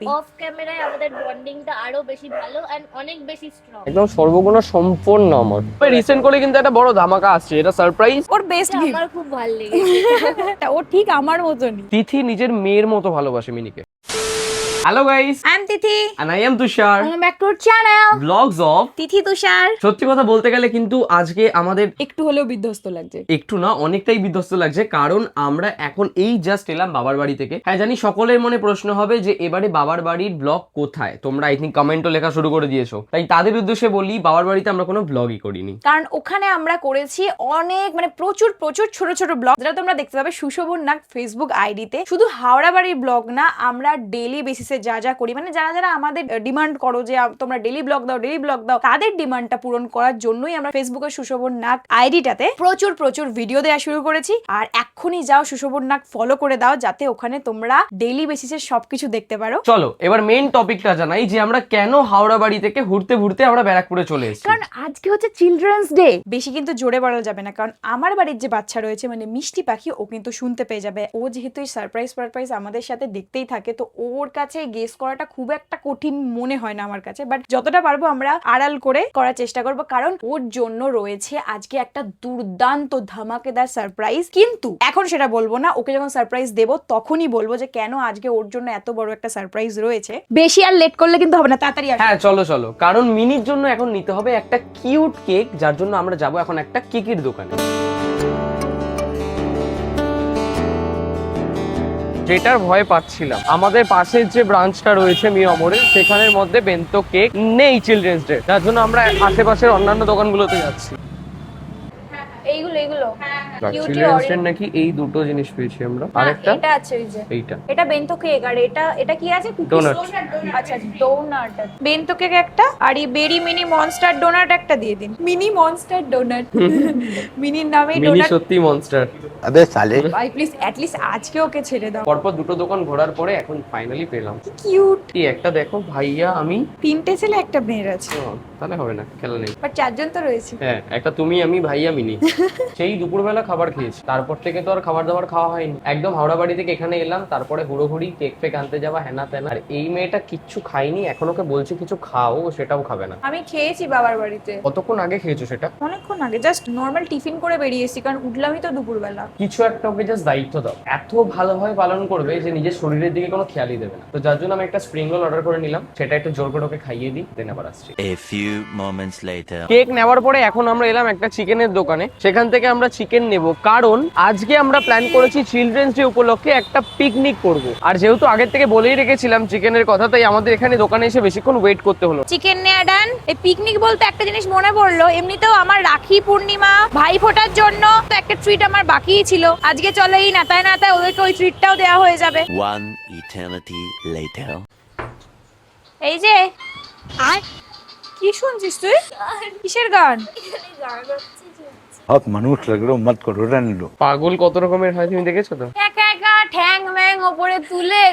সত্যি অফ ক্যামেরায় আমাদের বন্ডিংটা আরো বেশি ভালো এন্ড অনেক বেশি স্ট্রং। একদম সর্বগুণ সম্পূর্ণ আমার। রিসেন্ট করে কিন্তু একটা বড় ধামাকা আসছে, এটা সারপ্রাইজ। ওর বেস্ট গিফট আমার খুব ভালো লেগেছে। ও ঠিক আমার মতনই। তিথি নিজের মেয়ের মতো ভালোবাসে মিনিকে। Hello guys, I am Tithi and I am Tushar, Welcome back to our channel. vlogs of Tithi Tushar. সত্যি কথা বলতে গেলে কিন্তু আজকে আমাদের একটু হলেও বিধ্বস্ত লাগছে। একটু না অনেকটাই বিধ্বস্ত লাগছে, কারণ আমরা এখন এই জাস্ট এলাম বাবার বাড়ি থেকে। হ্যাঁ জানি সকলের মনে প্রশ্ন হবে যে এবারে বাবার বাড়ির ব্লগ কোথায়, তোমরা আই থিঙ্ক কমেন্টও লেখা শুরু করে দিয়েছো, তাই তাদের উদ্দেশ্যে বলি বাবার বাড়িতে আমরা কোনো ব্লগই করিনি। কারণ ওখানে আমরা করেছি অনেক প্রচুর প্রচুর ছোট ছোট ব্লগ, যেটা তোমরা দেখতে পাবে সুশোভন নাগ ফেসবুক আইডিতে। শুধু হাওড়া বাড়ির ব্লগ না, আমরা ডেইলি বেসিসে যা যা করি, যারা যারা আমাদের ডিমান্ড করো যে তোমরা ডেইলি ব্লগ দাও, তাদের ডিমান্ডটা পূরণ করার জন্যই আমরা ফেসবুকের সুশোভন নাগ আইডিটাতে প্রচুর প্রচুর ভিডিও দেওয়া শুরু করেছি। আর এক্ষুনি যাও সুশোভন নাগ ফলো করে দাও, যাতে ওখানে তোমরা ডেইলি বেসিসে সবকিছু দেখতে পারো। চলো এবার মেইন টপিকটা জানাই যে আমরা কেন হাওড়া বাড়ি থেকে ঘুরতে ঘুরতে আমরা ব্যারাকপুরে চলে এসেছি। কারণ আজকে হচ্ছে চিলড্রেন্স ডে। বেশি কিন্তু জোরে বলা যাবে না, কারণ আমার বাড়ির যে বাচ্চা রয়েছে মিষ্টি পাখি, ও কিন্তু শুনতে পেয়ে যাবে। ও যেহেতু এই সারপ্রাইজ আমাদের সাথে দেখতেই থাকে, তো ওর কাছে গেস করাটা খুব একটা কঠিন মনে হয় না আমার কাছে। বাট যতটা পারবো আমরা আড়াল করে করার চেষ্টা করবো, কারণ ওর জন্য রয়েছে আজকে একটা দুর্দান্ত ধামাকেদার সারপ্রাইজ। কিন্তু এখন সেটা বলবো না, ওকে যখন সারপ্রাইজ দেবো তখনই বলবো যে কেন আজকে ওর জন্য এত বড় একটা সারপ্রাইজ রয়েছে। বেশি আর লেট করলে কিন্তু হবে না, তাড়াতাড়ি আসো। হ্যাঁ চলো চলো, কারণ মিনির জন্য এখন নিতে হবে একটা কিউট কেক, যার জন্য আমরা যাবো এখন একটা কেকের দোকানে, যেটার ভয় পাচ্ছিলাম। আমাদের পাশের যে ব্রাঞ্চটা রয়েছে মিরামোড়ের, সেখানের মধ্যে বেন্তো কেক নেই চিলড্রেন্স ডে, যার জন্য আমরা আশেপাশের অন্যান্য দোকানগুলোতে যাচ্ছি। এইগুলো চিলড্রেন্স ডে নাকি এই দুটো জিনিস পেয়েছি আমরা, আরেকটা এটা আছে ওই যে এইটা এটা বেন্তো কেক, আর এটা কি আছে? ডোনাট। আচ্ছা ডোনাট, বেন্তো কেক একটা, আর এই বেরি মিনি মনস্টার ডোনাট একটা দিয়ে দিন। মিনি মনস্টার ডোনাট, মিনির নামে মিনি ডোনাট। সত্যি মনস্টার। अबे साले ভাই প্লিজ অ্যাটলিস্ট আজকে ওকে ছেড়ে দাও। পরপর দুটো দোকান ঘোরার পরে এখন ফাইনালি পেলাম। কিউট। এই একটা দেখো ভাইয়া আমি, তিনটে ছেলে একটা মেয়ের আছে, ও, তাহলে হবে না, খেলা নেই। বাট চারজন তো রয়েছে। হ্যাঁ একটা তুমি আমি ভাইয়া মিনি। সেই দুপুরবেলা খাবার খেয়েছি, তারপর থেকে তো আর খাবার দাবার খাওয়া হয়নি। একদম হাওড়া বাড়ি থেকে এখানে এলাম, তারপরে হুড়োহুড়ি কেক ফেক আনতে যাওয়া, হেনা তেনা। আর এই মেয়েটা কিচ্ছু খাইনি, এখন ওকে বলছি কিছু খাও, সেটাও খাবে না। আমি খেয়েছি বাবার বাড়িতে কতক্ষণ আগে খেয়েছো সেটা? অনেকক্ষণ আগে, জাস্ট নর্মাল টিফিন করে বেরিয়ে এসেছি, কারণ উঠলামই তো দুপুরবেলা। কিছু একটা ওকে জাস্ট দায়িত্ব দাও, এত ভালোভাবে পালন করবে যে নিজের শরীরের দিকে কোনো খেয়ালই দেবে না। তো যার জন্য আমি একটা স্প্রিং রোল অর্ডার করে নিলাম, সেটা একটু জোর করে ওকে খাইয়ে দিই, দেন আবার আসছি। A few moments later cake নেওয়ার পরে এখন আমরা এলাম একটা চিকেনের দোকানে, সেখান থেকে আমরা চিকেন নেব, কারণ আজকে আমরা প্ল্যান করেছি চিলড্রেন্স ডে উপলক্ষে একটা পিকনিক করব। আর যেহেতু আগের থেকে বলেই রেখেছিলাম চিকেনের কথা, তাই আমাদের এখানে দোকানে এসে বেশিক্ষণ ওয়েট করতে হলো। চিকেন নেয়া ডান। এই পিকনিক বলতে একটা জিনিস মনে পড়লো, এমনিতেও আমার রাখি পূর্ণিমা ভাই ফোটার জন্য তো একটা ট্রিট আমার বাকিই ছিল। আজকে চলো এই নাতায় নাতায় ওদেরকে ওই ট্রিটটাও দেওয়া হয়ে যাবে। one eternity later এই যে আর কি শুনছিস তুই? কিসের গান? बहुत मनुष्य लग रहे हो मत करो रहने दो পাগল কত রকমের হয় তুমি দেখেছো তো? একা একা ঠ্যাং ম্যাং ওপরে তুলে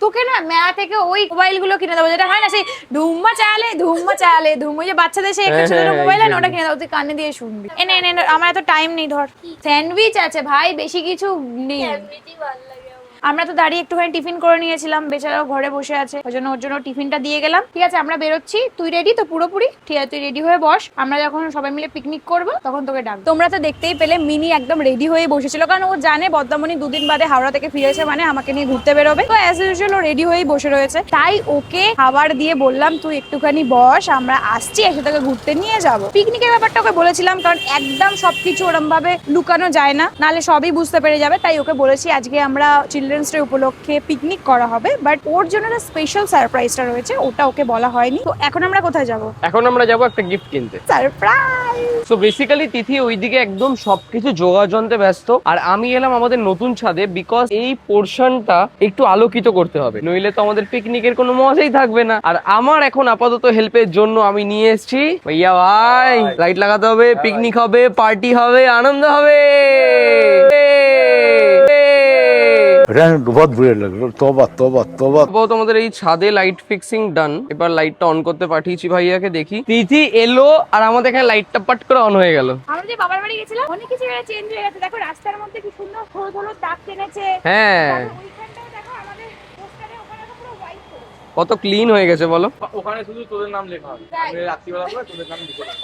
তোকে না মেলা থেকে ওই মোবাইল গুলো কিনে দেবো, যেটা হয় না সেই ধুম্মা চালে ধুম, ওই যে বাচ্চাদের সেই একটা ছোট হ্যাঁ, মোবাইল হ্যাঁ, আছে না, ওটা কিনে দেবো, তুই কানে দিয়ে শুনবি। এনে এনে এনে, আমার এত টাইম নেই, ধর স্যান্ডউইচ আছে ভাই, বেশি কিছু নেই। এমনিতেই ভালো লাগে আমার। আমরা তো দাঁড়িয়ে একটুখানি টিফিন করে নিয়েছিলাম, বেচারাও ঘরে বসে আছে, ওই জন্য ওর জন্য টিফিনটা দিয়ে গেলাম। ঠিক আছে আমরা বেরোচ্ছি, তুই রেডি তো পুরোপুরি? ঠিক আছে তুই রেডি হয়ে বস, আমরা যখন সবাই মিলে পিকনিক করবো তখন তোকে ডাক। তোমরা তো দেখতেই পেলে মিনি একদম রেডি হয়ে বসেছিল, কারণ ও জানে বদ্দামণি দুদিন বাদে হাওড়া থেকে ফিরেছে, মানে আমাকে নিয়ে ঘুরতে বেরোবে, তো অ্যাজ ইউজুয়াল ও রেডি হয়েই বসে রয়েছে। তাই ওকে খাবার দিয়ে বললাম তুই একটুখানি বস, আমরা আসছি, এসে তোকে ঘুরতে নিয়ে যাবো। পিকনিকের ব্যাপারটা ওকে বলেছিলাম, কারণ একদম সবকিছু ওরম ভাবে লুকানো যায় না, নাহলে সবই বুঝতে পেরে যাবে। তাই ওকে বলেছি আজকে আমরা চিলড্রেন্স ডে উপলক্ষে পিকনিক করা হবে, বাট ওর জন্য একটা স্পেশাল সারপ্রাইজটা রয়েছে, ওটা ওকে বলা হয়নি। তো এখন আমরা কোথায় যাব? এখন আমরা যাবো একটা গিফট কিনতে। সারপ্রাইজ। সো বেসিক্যালি তিথি ওইদিকে একদম সবকিছু যোগাযন্ত্রে ব্যস্ত, আর আমি এলাম আমাদের নতুন ছাদে, বিকজ এই পোর্শনটা একটু আলোকিত করতে হবে, নইলে তো আমাদের পিকনিকের কোনো মজাই থাকবে না। আর আমার এখন আপাতত হেল্পের জন্য আমি নিয়ে এসেছি ভাইয়া, ভাই লাইট লাগাতে হবে, পিকনিক হবে, পার্টি হবে, আনন্দ হবে। रहने दो बहुत बुरे लग रहे हो तौबा तौबा तौबा আপাতত আমাদের এই ছাদে লাইট ফিক্সিং ডান, এবার লাইটটা অন করতে পাঠিয়েছি ভাইয়াকে, দেখি। তিথি এলো আর আমাদের এখানে লাইটটা পাট করে অন হয়ে গেল। আমরা যে বাবার বাড়ি গেছিলাম অনেক কিছু চেঞ্জ হয়ে গেছে, দেখো রাস্তার মধ্যে কি সুন্দর হলুদ হলুদ দাগ টেনেছে। হ্যাঁ ওইখানটাও দেখো আমাদের পোস্টার কত ক্লিন হয়ে গেছে বলো। ওখানে শুধু তোদের নাম লেখা হবে, আমি রাত্রিবেলা করে তোদের নাম লিখে দেবো।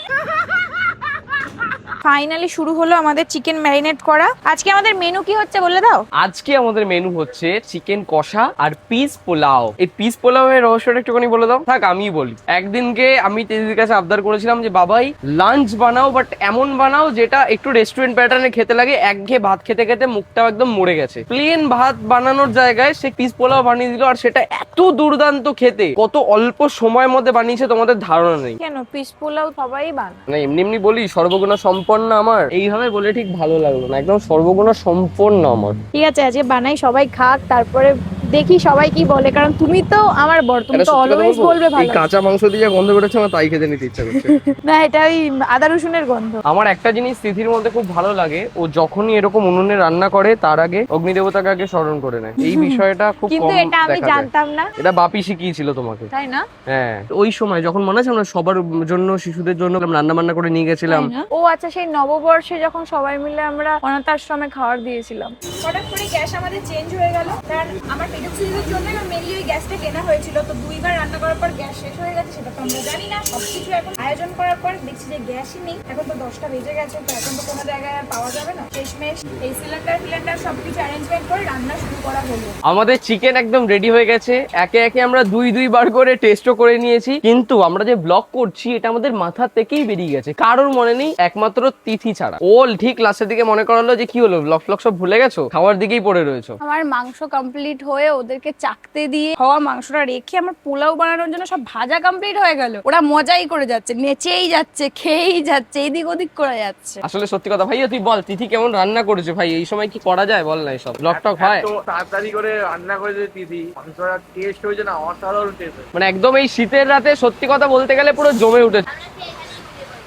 ফাইনালি শুরু হলো আমাদের চিকেন ম্যারিনেট করা। আজকে আমাদের মেনু কি হচ্ছে বলে দাও। আজকে আমাদের মেনু হচ্ছে চিকেন কষা আর পিস পোলাও। এই পিস পোলাওয়ের রহস্যটা একটুখানি বলে দাও। থাক আমিই বলি। একদিনকে আমি দিদির কাছে আবদার করেছিলাম যে বাবাই লাঞ্চ বানাও, বাট এমন বানাও যেটা একটু রেস্টুরেন্ট প্যাটার্নে খেতে লাগে। একঘেয়ে ভাত খেতে খেতে মুখটাও একদম মরে গেছে। প্লেন ভাত বানানোর জায়গায় সে পিস পোলাও বানিয়ে দিল, আর সেটা এত দুর্দান্ত খেতে। কত অল্প সময়ের মধ্যে বানিয়েছে তোমাদের ধারণা নেই। কেন পিস পোলাও সবাই বানায়? না এমনি এমনি বলি সর্বগুণ সম্পন্ন আমার, এইভাবে বলে ঠিক ভালো লাগলো না। একদম সর্বগুণ সম্পন্ন আমার। ঠিক আছে আজকে বানাই, সবাই খাক, তারপরে দেখি সবাই কি বলে, কারণ তুমি তো আমার বর, তুমি তো অলওয়েজ বলবে এই ভালো। কাঁচা মাংস দিয়ে গন্ধ বেরোচ্ছে আমার তাই খেতে নিতে ইচ্ছা করছে। না এটা ওই আদা রসুনের গন্ধ। আমার একটা জিনিস তিথির মধ্যে খুব ভালো লাগে, ও যখনই এরকম উনুনে রান্না করে তার আগে অগ্নিদেবতাকে আগে স্মরণ করে নেয়। এই বিষয়টা খুব কিন্তু কম এটা আমি দেখা যায়। জানতাম না। এটা বাপি শিখিয়েছিল তোমাকে। তাই না? হ্যাঁ ওই সময় যখন মনে আছে আমরা সবার জন্য, শিশুদের জন্য রান্না বান্না করে নিয়ে গেছিলাম। তাই না? ও আচ্ছা, সেই নববর্ষে যখন সবাই মিলে আমরা অনাথ আশ্রমে খাবার দিয়েছিলাম। হঠাৎ করে গ্যাস আমাদের চেঞ্জ হয়ে গেল, কারণ আমার পেটের সিরিজের জন্য মেনলি ওই গ্যাসটা কেনা হয়েছিল। তো দুইবার রান্না করার পর গ্যাস শেষ হয়ে গেছে, সেটা তো আমরা জানি না। সবকিছু এখন আয়োজন করার পর দেখছি যে গ্যাসই নেই। এখন তো 10টা বেজে গেছে, তো এখন তো কোনো জায়গায় আর পাওয়া যাবে না। শেষমেশ এই সিলিন্ডার সবকিছু অ্যারেঞ্জমেন্ট করে রান্না শুরু করা হলো। আমাদের চিকেন একদম রেডি হয়ে গেছে। একে একে আমরা দুই বার করে টেস্টও করে নিয়েছি, কিন্তু আমরা যে ব্লগ করছি এটা আমাদের মাথা থেকেই বেরিয়ে গেছে। কারোর মনে নেই, একমাত্র তিথি ছাড়া। ও ঠিক লাস্টের দিকে মনে করালো যে কি হলো, ব্লগ সব ভুলে গেছো, খাওয়ার দিকেই পড়ে রয়েছো। আমার মাংস কমপ্লিট হয়ে ওদেরকে চাকতে দিয়ে হওয়া মাংসটা রেখে আমার পোলাও বানানোর জন্য সব ভাজা কমপ্লিট হয়ে গেল। ওরা মজাই করে যাচ্ছে, নেচেই যাচ্ছে, খেয়েই যাচ্ছে, এদিক ওদিক করে যাচ্ছে। আসলে সত্যি কথা ভাইয়া, তুই বল তিথি কেমন রান্না করেছে ভাই? এই সময় কি করা যায় বল না, এসব ব্লগ টক হয়? এত তাড়াতাড়ি করে রান্না করে যে দিদি, মাংসটা টেস্ট হয়েছে না, অসাধারণ টেস্ট। মানে একদম এই শীতের রাতে সত্যি কথা বলতে গেলে পুরো জমে উঠেছে।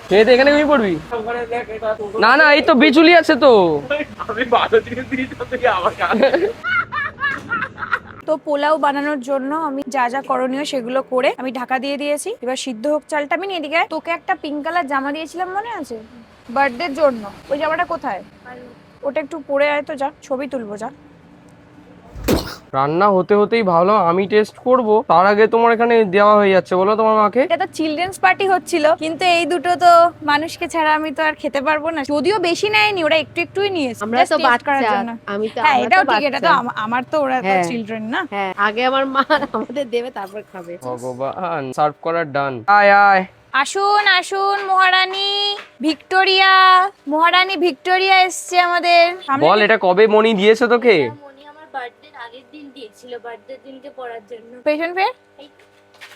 খেয়ে এখানে ঘুমিয়ে পড়বি? ওখানে দেখ, এটা না না এই তো বিচুলি আছে তো। আমি 12 দিনের দিয়েছি থেকে আবার কাছে। তো পোলাও বানানোর জন্য আমি যা যা করণীয় সেগুলো করে আমি ঢাকা দিয়ে দিয়েছি। এবার সিদ্ধ হোক চালটা। আমি এদিকে তোকে একটা পিঙ্ক কালার জামা দিয়েছিলাম, মনে আছে? বার্থডের জন্য। ওই জামাটা কোথায়? ওটা একটু পরে আয় তো, যা ছবি তুলবো যা। রান্না হতে হতেই ভাবলাম আমি টেস্ট করব, তার আগে তোমার এখানে দেওয়া হয়ে যাচ্ছে বলো তোমার মাকে। এটা তো চিলড্রেন্স পার্টি হচ্ছিল, কিন্তু এই দুটো তো মানুষকে ছাড়া আমি তো আর খেতে পারবো না। যদিও বেশি নেয়নি, ওরা একটু একটুই নিয়েছে। আমরা just তো taste করার বাচ্চা, জন্য। আমি তো হ্যাঁ আমরা এটাও তো ঠিক, এটা তো বাচ্চা। আমার তো, ওরা তো হ্যাঁ। চিলড্রেন না। হ্যাঁ আগে আমার মা আমাদের দেবে তারপর খাবে। ভগবান, সার্ভ করার ডান। আয় আয় আসুন আসুন মহারানী ভিক্টোরিয়া, মহারানী ভিক্টোরিয়া এসছে আমাদের সামনে। বল এটা কবে মনি দিয়েছে তোকে? মনি আমার বার্থডের আগের দিন দিয়েছিল, বার্থডের দিনকে পড়ার জন্য। পেশেন্ট ফের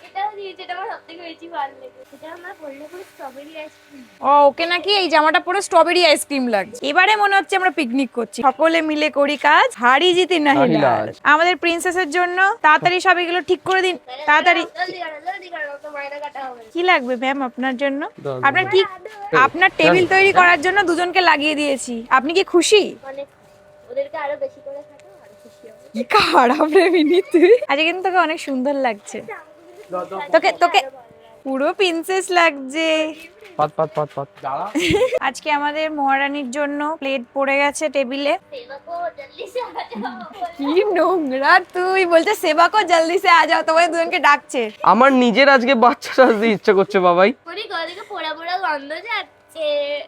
এটাও দিয়েছে, এটা আমার সবথেকে বেশি ভালো লেগেছে। এটা আমার পড়লে পুরো স্ট্রবেরি আইসক্রিম। ও ওকে নাকি এই জামাটা পরে স্ট্রবেরি আইসক্রিম লাগছে। এবারে মনে হচ্ছে আমরা পিকনিক করছি, সকলে মিলে করি কাজ, হারি জিতি নাহি নাহি লাজ। লাজ। আমাদের প্রিন্সেসের জন্য তাড়াতাড়ি সব এগুলো ঠিক করে দিন, তাড়াতাড়ি। জলদি করো, তো মাইনা কাটা হবে। কি লাগবে ম্যাম আপনার জন্য? দাও, আপনার কি, আপনার টেবিল তৈরি করার জন্য দুজনকে লাগিয়ে দিয়েছি। আপনি কি খুশি? মানে ওদেরকে আরো বেশি করে খাটো, আরো খুশি হবে। কি খারাপ রে মিনি তুই। আজকে কিন্তু তোকে অনেক সুন্দর লাগছে, তোকে তোকে পুরো প্রিন্সেস লাগছে। পাত পাত পাত পাত। আজকে আমাদের মহারানীর জন্য প্লেট পড়ে গেছে টেবিলে। সেবা কো জলদি সে আ যাও। কি নোংরা তুই, বলছে সেবা কো জলদি সে আ যাও, তোমাদের দুজনকে ডাকছে। আমার নিজের আজকে বাচ্চা সাজতে ইচ্ছে করছে বাবাই। পুরি গলিকে পোড়া পোড়া গন্ধ যাচ্ছে।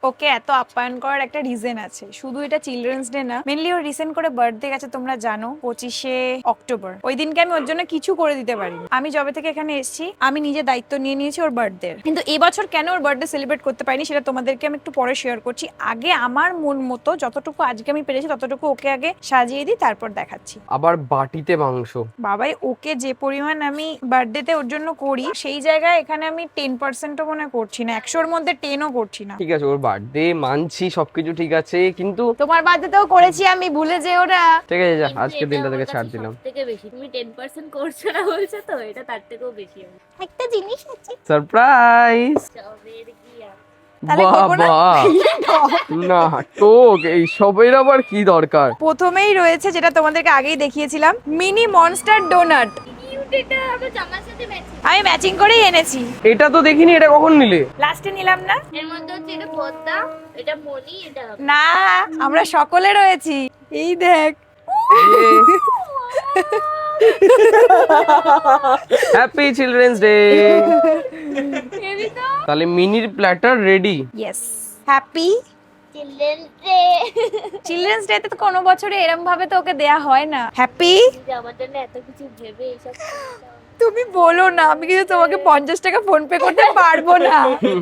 ওকে এত আপ্যায়ন করার একটা রিজন আছে, শুধু এটা চিলড্রেন্স ডে না, মেনলি ওর রিসেন্ট করে বার্থডে গেছে, তোমরা জানো 25শে অক্টোবর। ওই দিনকে আমি ওর জন্য কিছু করে দিতে পারিনি। আমি যবে থেকে এখানে এসেছি আমি নিজে দায়িত্ব নিয়ে নিয়েছি ওর বার্থডে। কিন্তু এবছর কেন ওর বার্থডে সেলিব্রেট করতে পারিনি সেটা তোমাদেরকে আমি একটু পরে শেয়ার করছি। আগে আমার মন মতো যতটুকু আজকে আমি পেরেছি ততটুকু ওকে আগে সাজিয়ে দিই, তারপর দেখাচ্ছি। আবার বাটিতে মাংস। বাবাই ওকে যে পরিমাণ আমি বার্থডেতে ওর জন্য করি, সেই জায়গায় এখানে আমি 10%ও মনে করছি না, 100-র মধ্যে 10ও করছি না। ঠিক আছে ওর বার্থডে মানছি, সবকিছু ঠিক আছে, কিন্তু তোমার বার্থডেতেও করেছি আমি, ভুলে যে ওরা। ঠিক আছে যা, কিন্তু আজকের এটা দিনটা আমার থেকে কাছে ছাড় দিলাম। সবথেকে বেশি। তুমি 10% করছো না বলছো, তো এটা তার থেকেও বেশি হবে। একটা জিনিস আছে সারপ্রাইজ। স্ট্রবেরি কি আর তাহলে করবো না? না টোক এই সবের আবার কি দরকার? প্রথমেই রয়েছে যেটা তোমাদেরকে আগেই দেখিয়েছিলাম, মিনি মনস্টার ডোনাট। কিউট, এটা আমার জামার সাথে ম্যাচিং। আমি ম্যাচিং করেই এনেছি, এটা তো দেখিনি, এটা কখন নিলে? লাস্টে নিলাম না। এর মধ্যে হচ্ছে এটা পদ্মা, এটা মনি, এটা না আমরা সকলে রয়েছি, এই দেখ। Happy children's day. তাহলে মিনির platter ready. Yes, happy children's day. Children's day তে তো কোনো বছরে এরকম ভাবে তো ওকে দেয়া হয় না। হ্যাপি, আমার জন্য এত কিছু ভেবে এইসব তুমি বলো না, আমি কিন্তু তোমাকে 50 টাকা ফোন পে করতে পারবো না।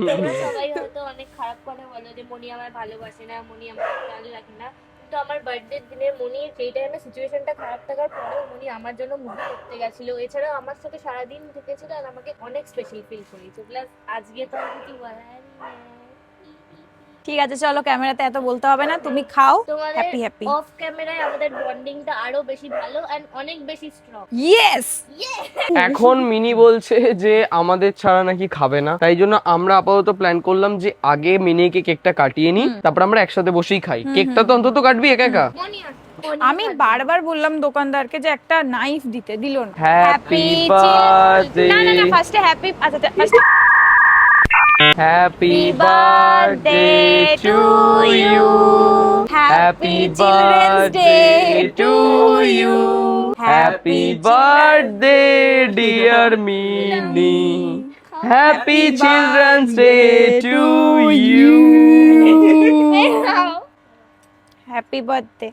তোমরা সবাই হয়তো অনেক খারাপ কথা বলো যে মনি আমায় ভালোবাসে না, মনি আমার খেয়াল রাখে না, কিন্তু আমার বার্থডে দিনে মনি সেই টাইমে সিচুয়েশনটা খারাপ থাকার পরেও মনি আমার জন্য মুভি করতে গেছিল, এছাড়াও আমার সাথে সারাদিন থেকেছিল আর আমাকে অনেক স্পেশাল ফিল করেছে। প্লাস আজকে তো আমি কিছু বলার নেই। ঠিক আছে চলো, ক্যামেরাতে এত বলতে হবে না, তুমি খাও। তোমাদের হ্যাপি হ্যাপি। অফ ক্যামেরায় আমাদের বন্ডিংটা আরো বেশি ভালো এন্ড অনেক বেশি স্ট্রং। ইয়েস। এখন মিনি বলছে যে আমাদের ছাড়া নাকি খাবে না, তাই জন্য আমরা আপাতত প্ল্যান করলাম যে আগে মিনিকে কেকটা কাটিয়ে নিই, তারপর আমরা একসাথে বসেই খাই। কেকটা তো অন্তত কাটবি একা একা। মনি আমি বারবার বললাম দোকানদারকে যে একটা নাইফ দিতে, দিল না। হ্যাপি বার্থডে, না না না, ফার্স্টে হ্যাপি, আচ্ছা ফার্স্টে happy birthday to you, happy birthday to you, happy birthday dear Mini, happy children's day to you. Happy birthday.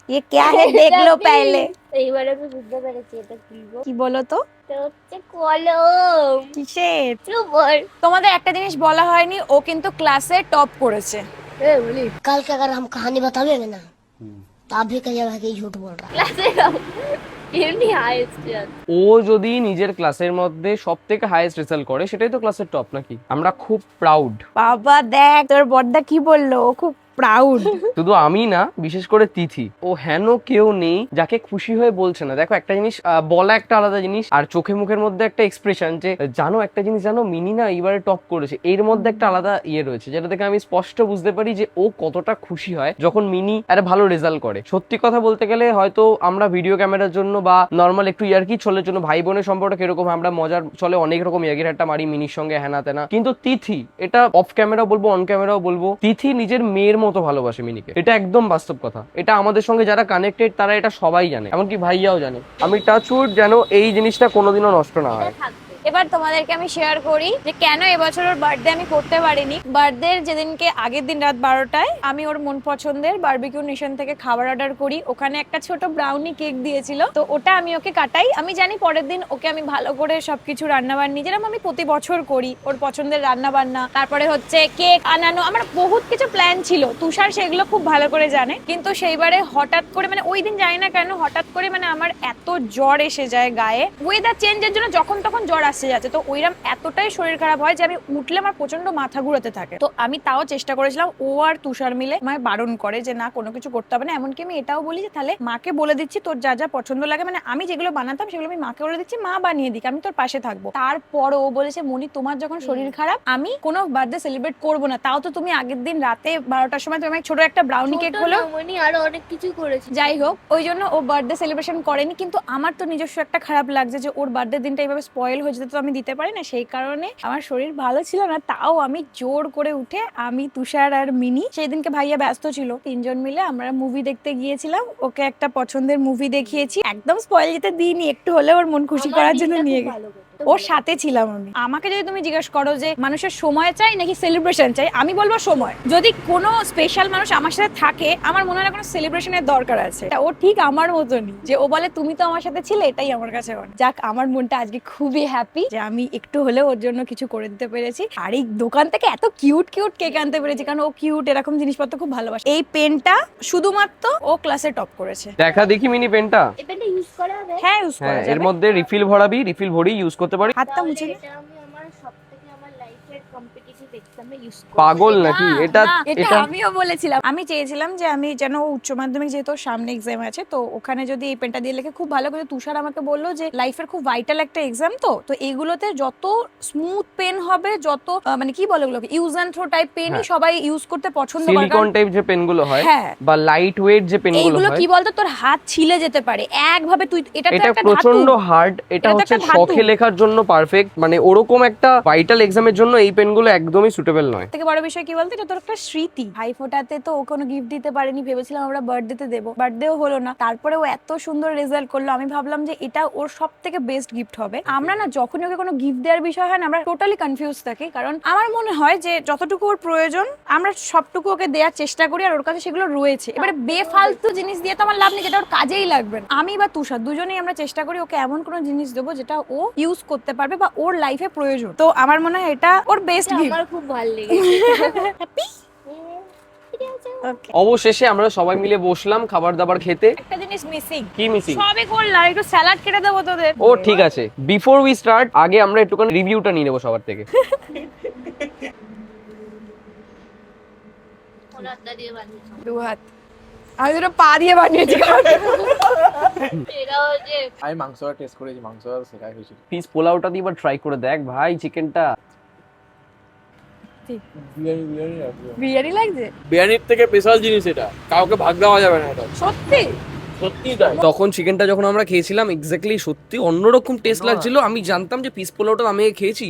ये क्या है देख लो पहले। এইবার আমি বুঝতে পেরেছি এটা কি গো। কি বলো তো? এটা হচ্ছে কলম। কিসের? সুপার। তোমাদের একটা জিনিস বলা হয়নি, ও কিন্তু ক্লাসে টপ করেছে। कल के अगर हम कहानी बतावेंगे ना तो आप भी कहिएगा कि झूठ बोल रहा है। ক্লাসে এমনি হাইস্ট। ও যদি নিজের ক্লাসের মধ্যে সব থেকে হাইয়েস্ট রেজাল্ট করে সেটাই তো ক্লাসের টপ নাকি? আমরা খুব প্রাউড। বাবা দেখ তোর বড়দা কি বললো, ও খুব প্রাউড। শুধু আমি না, বিশেষ করে তিথি, ও হেন কেউ নেই যাকে খুশি হয়ে বলছে না। দেখো একটা জিনিস বলা একটা আলাদা জিনিস, আর চোখে মুখের মধ্যে একটা এক্সপ্রেশন যে জানো একটা জিনিস জানো মিনি না এইবারে টপ করেছে, এর মধ্যে একটা আলাদা ইয়ে রয়েছে, যেটা থেকে আমি স্পষ্ট বুঝতে পারি যে ও কতটা খুশি হয় যখন মিনি একটা ভালো রেজাল্ট করে। সত্যি কথা বলতে গেলে হয়তো আমরা ভিডিও ক্যামেরার জন্য বা নর্মাল একটু ইয়ার্কি চলের জন্য ভাই বোনের সম্পর্কটা কিরকম আমরা মজার চলে অনেক রকম ইয়ার্কির একটা মারি মিনির সঙ্গে হ্যানা তেনা, কিন্তু তিথি, এটা অফ ক্যামেরা বলবো অন ক্যামেরাও বলবো, তিথি নিজের মেয়ের মতো ভালোবাসে মিনিকে। এটা একদম বাস্তব কথা, এটা আমাদের সঙ্গে যারা কানেক্টেড তারা এটা সবাই জানে, এমনকি ভাইয়াও জানে। আমি টাচউড যেন এই জিনিসটা কোনোদিনও নষ্ট না হয়। এবার তোমাদেরকে আমি শেয়ার করি যে কেন এবছর ওর বার্থডে আমি করতে পারিনি। বার্থডে যেদিনকে আগের দিন রাত 12টায় আমি ওর মন পছন্দের বারবিকিউ নেশন থেকে খাবার অর্ডার করি, ওখানে একটা ছোট ব্রাউনি কেক দিয়েছিল, তো ওটা আমি ওকে কাটাই। আমি জানি পরের দিন ওকে আমি ভালো করে সবকিছু রান্নাবান্নি যেরকম আমি প্রতি বছর করি, ওর পছন্দের রান্নাবান্না, তারপরে হচ্ছে কেক আনানো, আমার বহুত কিছু প্ল্যান ছিল। তুষার সেগুলো খুব ভালো করে জানে, কিন্তু সেইবারে হঠাৎ করে মানে ওই দিন জানি না কেন হঠাৎ করে মানে আমার এত জ্বর এসে যায় গায়ে, ওয়েদার চেঞ্জের জন্য যখন তখন জ্বর আসছে যাচ্ছে, তো ওইরকম এতটাই শরীর খারাপ হয় যে আমি উঠলে আমার প্রচন্ড মাথা ঘুরাতে থাকে। তো আমি তাও চেষ্টা করেছিলাম, ও আর তুষার মিলে আমায় বারণ করে যে না কোনো কিছু করতে হবে না। এমনকি আমি এটাও বলি যে তাহলে মাকে বলে দিচ্ছি তোর যা যা পছন্দ লাগে, মানে আমি যেগুলো বানাতাম সেগুলো আমি মাকে বলে দিচ্ছি, মা বানিয়ে দিক, আমি তোর পাশে থাকবো। তারপর ও বলেছে মনি তোমার যখন শরীর খারাপ আমি কোনো বার্থডে সেলিব্রেট করবো না, তাও তো তুমি আগের দিন রাতে 12টার সময় তুমি ছোট একটা ব্রাউনি কেক হলো, মনি আরো অনেক কিছু করেছে। যাই হোক ওই জন্য ও বার্থডে সেলিব্রেশন করেনি। কিন্তু আমার তো নিজস্ব একটা খারাপ লাগছে যে ওর বার্থডে দিনটা এইভাবে স্পয়েল হয়ে যেতে তো আমি দিতে পারি না, সেই কারণে আমার শরীর ভালো ছিল না, তাও আমি জোর করে উঠে আমি তুষার আর মিনি, সেই দিনকে ভাইয়া ব্যস্ত ছিল, তিনজন মিলে আমরা মুভি দেখতে গিয়েছিলাম। ওকে একটা পছন্দের মুভি দেখিয়েছি, একদম স্পয়েল যেতে দিইনি, একটু হলেও ওর মন খুশি করার জন্য নিয়ে গেছি। ওর সাথে ছিলাম আমি। আমাকে যদি তুমি জিজ্ঞেস করো যে মানুষের সময় চাই নাকি সেলিব্রেশন চাই, আমি বলবো সময়। যদি কোনো স্পেশাল মানুষ আমার সাথে থাকে আমার মনে হয় না কোনো সেলিব্রেশনের দরকার আছে। ও ঠিক আমার মতনই, যে ও বলে তুমি তো আমার সাথে ছিলে, এটাই আমার কাছে অনেক। যাক আমার মনটা আজকে খুবই হ্যাপি যে আমি একটু হলেও ওর জন্য কিছু করে দিতে পেরেছি, আর এই দোকান থেকে এত কিউট কিউট কেক আনতে পেরেছি, কারণ ও কিউট এরকম জিনিসপত্র খুব ভালোবাসে। এই পেনটা শুধুমাত্র ও ক্লাসে টপ করেছে। দেখা দেখি মিনি পেনটা। এই পেনটা ইউজ করা হবে? হ্যাঁ ইউজ করা হ্যাঁ, এর যাবে। মধ্যে রিফিল ভরাবি, রিফিল ভরেই ইউজ করতে পারি। হাতটা তাহলে মুছে নি। এটা আমি আমার সবথেকে আমার লাইফের কম্পিটিটিভ এক্সামে ইউজ করব। পাগল নাকি? এটা এটা এটা আমিও বলেছিলাম, আমি চেয়েছিলাম যে আমি যেন উচ্চ মাধ্যমিক যেহেতু সামনে এক্সাম আছে, তো ওখানে যদি এই পেনটা দিয়ে লেখে খুব ভালো করে। তুষার আমাকে বললো যে লাইফের খুব ভাইটাল একটা এক্সাম, তো এইগুলোতে যত স্মুথ পেন হবে, যত মানে কি বলে ওগুলোকে ইউজ এন্ড থ্রো টাইপ পেনই সবাই ইউজ করতে পছন্দ করে। সিলিকন টাইপ যে পেনগুলো হয় হ্যাঁ। বা লাইট ওয়েট যে পেনগুলো এইগুলো হয়, কি বলতো তোর হাত ছিলে যেতে পারে একভাবে, তুই এটা তো এটা একটা প্রচন্ড ধাতু। হার্ড। এটা এটা তো হচ্ছে একটা ধাতু। শখে লেখার জন্য পারফেক্ট, মানে ওরকম একটা ভাইটাল এক্সামের জন্য এই পেনগুলো একদমই একদমই সুটেবল নয়। থেকে বড় বিষয় কি বলতো, এটা তোর একটা স্মৃতি। ভাই ফোটাতে তো ও কোনো গিফট দিতে পারেনি, ভেবেছিলাম আমরা বার্থডেতে দেবো, বার্থডেও হলো না। তারপরে ও এত সুন্দর রেজাল্ট করলো, আমি ভাবলাম যে এটা ওর সব থেকে বেস্ট গিফট হবে। আমরা না যখনই ওকে কোনো গিফট দেওয়ার বিষয় হয় না, আমরা টোটালি কনফিউজ থাকি, কারণ আমার মনে হয় যে যতটুকু ওর প্রয়োজন আমরা সবটুকু ওকে দেওয়ার চেষ্টা করি, আর ওর কাছে সেগুলো রয়েছে। এবারে বেফালতু জিনিস দিয়ে তো আমার লাভ নেই, যেটা ওর কাজেই লাগবে না। আমি বা তুষার দুজনেই আমরা চেষ্টা করি ওকে এমন কোনো জিনিস দেবো যেটা ও ইউজ করতে পারবে বা ওর লাইফে প্রয়োজন। তো আমার মনে হয় এটা ওর বেস্ট গিফট। আমার খুব ভালো লেগেছে। অবশেষে আমরা সবাই মিলে বসলাম খাবার দাবার খেতে। একটা জিনিস মিসিং। কি মিসিং? সবে করলাম, একটু স্যালাড কেটে দেবো তোদের। ও ঠিক আছে, বিফোর উই স্টার্ট আগে আমরা একটুখানি রিভিউটা নিয়ে নেবো সবার থেকে। ওর হাতটা দিয়ে বানিয়েছে। দু হাত, আমি দুটো পা দিয়ে বানিয়েছি। এটা হচ্ছে আমি মাংসটা টেস্ট করেছি, মাংসটা শেখাই হয়েছিল। পিস পোলাওটা দিয়ে এবার ট্রাই করে দেখ ভাই চিকেনটা। বিরিয়ানি বিরিয়ানি লাগছে বিরিয়ানির থেকে স্পেশাল জিনিস এটা, কাউকে ভাগ দেওয়া যাবে না এটা, সত্যি। সত্যি তাই। তখন চিকেনটা যখন আমরা খেয়েছিলাম এক্স্যাক্টলি সত্যি অন্যরকম টেস্ট লাগছিল। আমি জানতাম যে পিস পোলাওটা আমি খেয়েছি,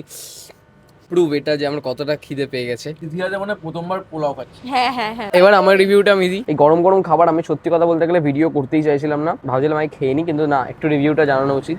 প্রুভ এটা যে আমার কতটা খিদে পেয়ে গেছে। ইতিহাসে মানে প্রথমবার পোলাও খাচ্ছি। হ্যাঁ হ্যাঁ হ্যাঁ। এবার আমার রিভিউটা আমি দিই। এই গরম গরম খাবার আমি সত্যি কথা বলতে গেলে ভিডিও করতেই চাইছিলাম না, ভাবছিলাম আমি খেয়ে নি, কিন্তু না, একটু রিভিউটা জানানো উচিত।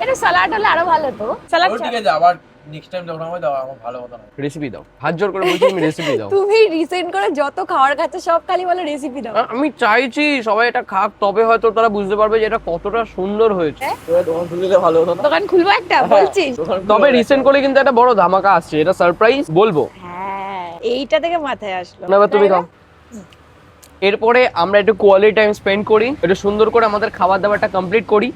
এটা স্যালাড হলে আরো ভালো তো। স্যালাড ঠিক আছে, আবার নেক্সট টাইম যখন আমায় দাও আমার ভালো কথা না। রেসিপি দাও, হাত জোর করে বলছি, তুমি রেসিপি দাও। তুমি রিসেন্ট করে যত খাবার খাচ্ছে সব খালি বলে রেসিপি দাও। আমি চাইছি সবাই এটা খাক, তবে হয়তো তারা বুঝতে পারবে যে এটা কতটা সুন্দর হয়েছে। এবার দোকান খুললে ভালো হতো না? দোকান খুলবো একটা বলছিস? তবে রিসেন্ট করে কিন্তু একটা বড় ধামাকা আসছে, এটা সারপ্রাইজ বলবো হ্যাঁ, এইটা থেকে মাথায় আসলো। না। এবার তুমি খাও। এরপরে আমরা একটু কোয়ালিটি টাইম স্পেন্ড করি, একটু সুন্দর করে আমাদের খাবার দাবারটা কমপ্লিট করি।